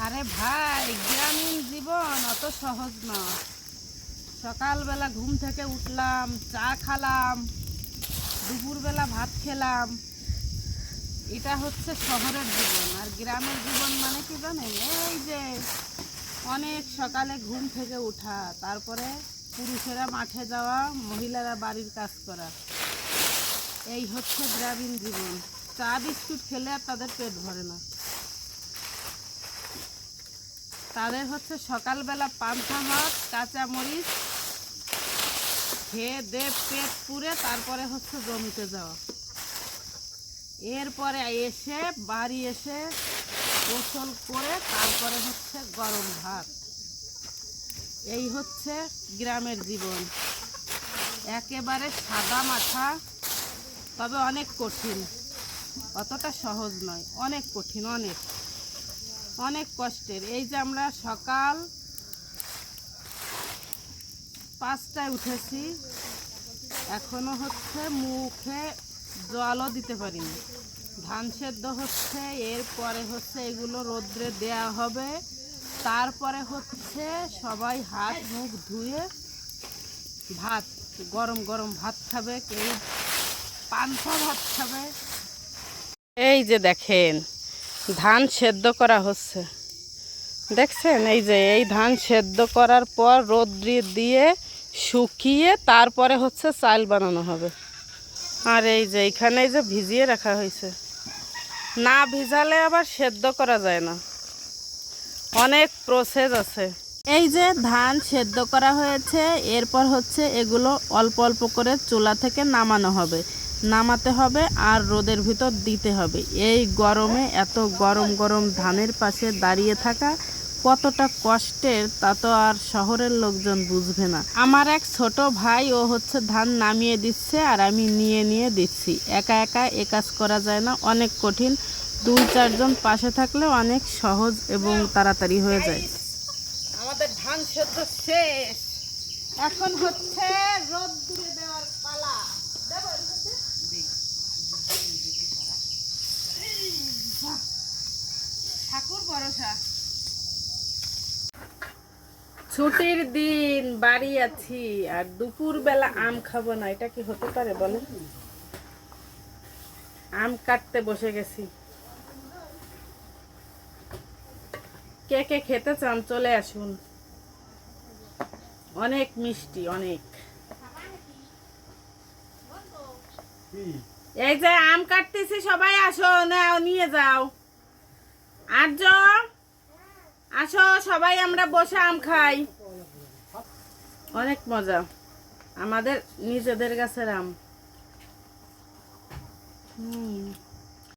আরে ভাই, গ্রামীণ জীবন অত সহজ না। সকালবেলা ঘুম থেকে উঠলাম, চা খালাম, দুপুরবেলা ভাত খেলাম, এটা হচ্ছে শহরের জীবন। আর গ্রামের জীবন মানে কি জানেন? এই যে অনেক সকালে ঘুম থেকে উঠা, তারপরে পুরুষেরা মাঠে যাওয়া, মহিলারা বাড়ির কাজ করা, এই হচ্ছে গ্রামীণ জীবন। চা বিস্কুট খেলে আর তাদের পেট ভরে না। তাদের হচ্ছে সকালবেলা পান্তা ভাত, কাঁচামরিচ খেয়ে দে পেট পুরে তারপরে হচ্ছে জমিতে যাওয়া। এরপরে এসে বাড়ি এসে গোসল করে তারপরে হচ্ছে গরম ভাত। এই হচ্ছে গ্রামের জীবন, একেবারে সাদা মাঠা, তবে অনেক কঠিন। অতটা সহজ নয়, অনেক কঠিন, অনেক অনেক কষ্টের। এই যে আমরা সকাল 5টায় উঠেছি, এখনো হচ্ছে মুখে জলও দিতে পারিনি। ধান সেদ্ধ হচ্ছে, এরপরে হচ্ছে এগুলো রোদ্রে দেয়া হবে, তারপরে হচ্ছে সবাই হাত মুখ ধুয়ে ভাত, গরম গরম ভাত খাবে, কেউ পান্তা ভাত খাবে। এই যে দেখেন, ধান সেদ্ধ করা হচ্ছে, দেখছেন? এই যে এই ধান সেদ্ধ করার পর রোদ্রে দিয়ে শুকিয়ে তারপরে হচ্ছে চাল বানানো হবে। আর এই যে এখানে এই যে ভিজিয়ে রাখা হয়েছে, না ভিজালে আবার সেদ্ধ করা যায় না, অনেক প্রসেস আছে। এই যে ধান সেদ্ধ করা হয়েছে, এরপর হচ্ছে এগুলো অল্প অল্প করে চুলা থেকে নামানো হবে, নামাতে হবে আর রোদের ভিতর দিতে হবে। এই গরমে এত গরম গরম ধানের পাশে দাঁড়িয়ে থাকা কতটা কষ্টের তা তো আর শহরের লোকজন বুঝবে না। আমার এক ছোট ভাই, ও হচ্ছে ধান নামিয়ে দিচ্ছে আর আমি নিয়ে নিয়ে দিচ্ছি। একা একা এ কাজ করা যায় না, অনেক কঠিন। 2-4 জন পাশে থাকলে অনেক সহজ এবং তাড়াতাড়ি হয়ে যায়। আমাদের ধান সেদ্ধ শেষ, এখন হচ্ছে রোদ্দুরে দেওয়ার পালা। ঠাকুর ভরসা। ছুটির দিন, বাড়ি আছি আর দুপুর বেলা আম খাবো না, এটা কি হতে পারে বলেন? আম কাটতে বসে গেছি। কে কে খেতে চান চলে আসুন, অনেক মিষ্টি, অনেক। এই যে আম কাটতেছি, সবাই আসো, নাও নিয়ে যাও। আর্য, আসো সবাই, আমরা বসে আম খাই, অনেক মজা। আমাদের নিজেদের গাছের আম।